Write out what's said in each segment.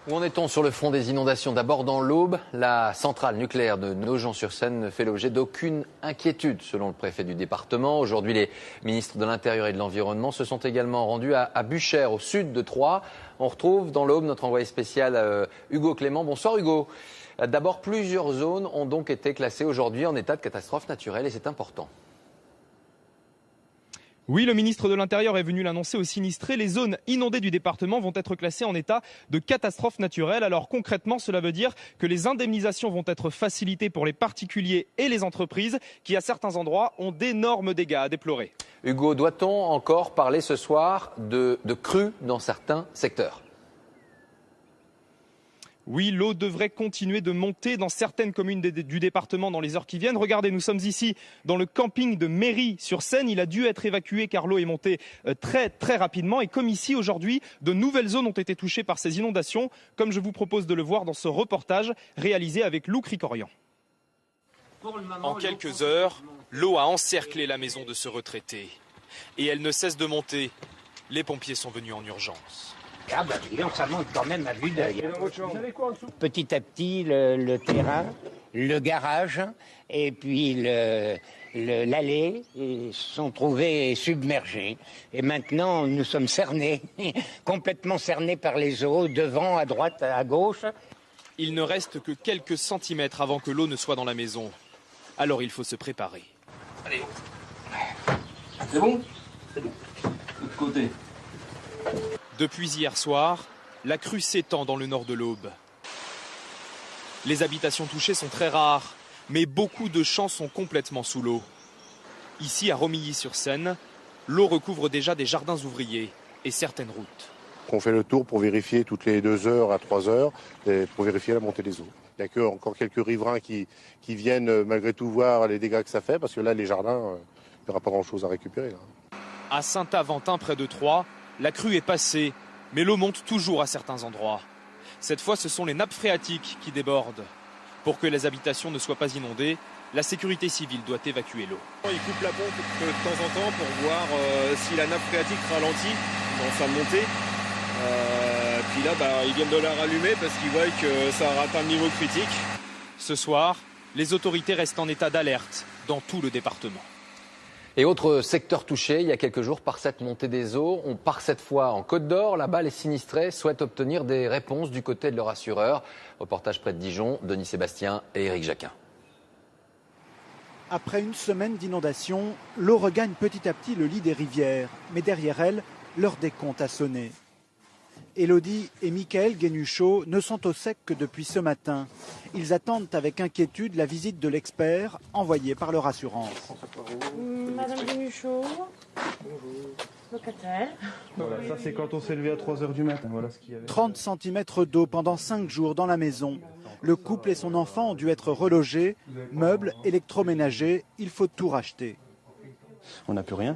Où en est-on sur le front des inondations? D'abord dans l'Aube, la centrale nucléaire de Nogent-sur-Seine ne fait l'objet d'aucune inquiétude selon le préfet du département. Aujourd'hui, les ministres de l'Intérieur et de l'Environnement se sont également rendus à Buchères, au sud de Troyes. On retrouve dans l'Aube notre envoyé spécial Hugo Clément. Bonsoir Hugo. D'abord, plusieurs zones ont donc été classées aujourd'hui en état de catastrophe naturelle et c'est important. Oui, le ministre de l'Intérieur est venu l'annoncer aux sinistrés. Les zones inondées du département vont être classées en état de catastrophe naturelle. Alors concrètement, cela veut dire que les indemnisations vont être facilitées pour les particuliers et les entreprises qui, à certains endroits, ont d'énormes dégâts à déplorer. Hugo, doit-on encore parler ce soir de crues dans certains secteurs ? Oui, l'eau devrait continuer de monter dans certaines communes du département dans les heures qui viennent. Regardez, nous sommes ici dans le camping de Méry-sur-Seine. Il a dû être évacué car l'eau est montée très rapidement. Et comme ici aujourd'hui, de nouvelles zones ont été touchées par ces inondations, comme je vous propose de le voir dans ce reportage réalisé avec Lou Cricorian. En quelques heures, l'eau a encerclé la maison de ce retraité. Et elle ne cesse de monter. Les pompiers sont venus en urgence. Ah bah ça monte quand même à vue d'œil. Petit à petit, le terrain, le garage et puis l'allée sont trouvés submergés. Et maintenant, nous sommes cernés, complètement cernés par les eaux, devant, à droite, à gauche. Il ne reste que quelques centimètres avant que l'eau ne soit dans la maison. Alors il faut se préparer. Allez. C'est bon? C'est bon. De l'autre côté. Depuis hier soir, la crue s'étend dans le nord de l'Aube. Les habitations touchées sont très rares, mais beaucoup de champs sont complètement sous l'eau. Ici, à Romilly-sur-Seine, l'eau recouvre déjà des jardins ouvriers et certaines routes. On fait le tour pour vérifier toutes les 2 heures à 3 heures, pour vérifier la montée des eaux. Il n'y a encore quelques riverains qui viennent malgré tout voir les dégâts que ça fait, parce que là, les jardins, il n'y aura pas grand-chose à récupérer. Là. À Saint-Aventin, près de Troyes, la crue est passée, mais l'eau monte toujours à certains endroits. Cette fois, ce sont les nappes phréatiques qui débordent. Pour que les habitations ne soient pas inondées, la sécurité civile doit évacuer l'eau. Ils coupent la pompe de temps en temps pour voir si la nappe phréatique ralentit dans sa montée. Puis là, ils viennent de la rallumer parce qu'ils voient que ça a atteint le niveau critique. Ce soir, les autorités restent en état d'alerte dans tout le département. Et autre secteur touché, il y a quelques jours, par cette montée des eaux, on part cette fois en Côte d'Or. Là-bas, les sinistrés souhaitent obtenir des réponses du côté de leur assureur. Reportage près de Dijon, Denis Sébastien et Éric Jacquin. Après une semaine d'inondation, l'eau regagne petit à petit le lit des rivières. Mais derrière elle, l'heure des comptes a sonné. Élodie et Mickaël Guénuchot ne sont au sec que depuis ce matin. Ils attendent avec inquiétude la visite de l'expert envoyé par leur assurance. Madame Guénuchot, locataire. Voilà, ça c'est quand on s'est levé à 3h du matin. Voilà ce qu'il y avait. 30 cm d'eau pendant 5 jours dans la maison. Le couple et son enfant ont dû être relogés. Meubles, électroménagers, il faut tout racheter. On n'a plus rien.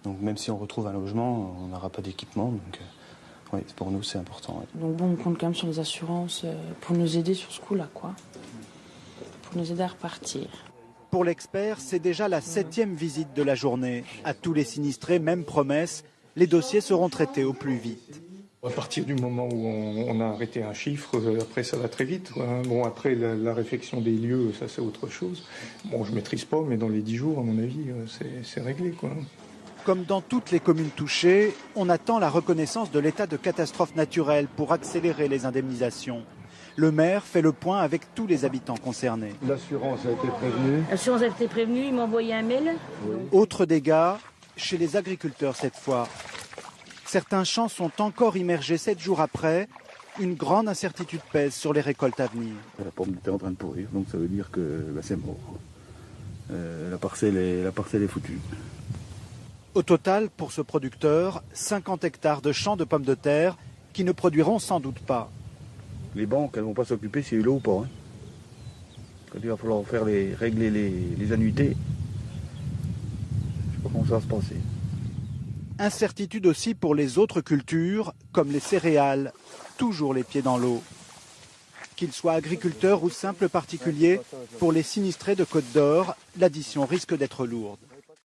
Donc même si on retrouve un logement, on n'aura pas d'équipement. Donc oui, pour nous c'est important. Ouais. Donc bon, on compte quand même sur les assurances pour nous aider sur ce coup-là, quoi. Pour nous aider à repartir. Pour l'expert, c'est déjà la 7e visite de la journée. À tous les sinistrés, même promesse, les dossiers seront traités au plus vite. À partir du moment où on a arrêté un chiffre, après ça va très vite. Bon, après la réflexion des lieux, ça c'est autre chose. Bon, je maîtrise pas, mais dans les 10 jours, à mon avis, c'est réglé, quoi. Comme dans toutes les communes touchées, on attend la reconnaissance de l'état de catastrophe naturelle pour accélérer les indemnisations. Le maire fait le point avec tous les habitants concernés. L'assurance a été prévenue. L'assurance a été prévenue, il m'a envoyé un mail. Oui. Autre dégât, chez les agriculteurs cette fois. Certains champs sont encore immergés 7 jours après. Une grande incertitude pèse sur les récoltes à venir. La pomme était en train de pourrir, donc ça veut dire que c'est mort. La parcelle est foutue. Au total, pour ce producteur, 50 hectares de champs de pommes de terre qui ne produiront sans doute pas. Les banques, elles ne vont pas s'occuper s'il y a eu l'eau ou pas. Quand il va falloir régler les annuités, je ne sais pas comment ça va se passer. Incertitude aussi pour les autres cultures, comme les céréales, toujours les pieds dans l'eau. Qu'ils soient agriculteurs ou simples particuliers, pour les sinistrés de Côte d'Or, l'addition risque d'être lourde.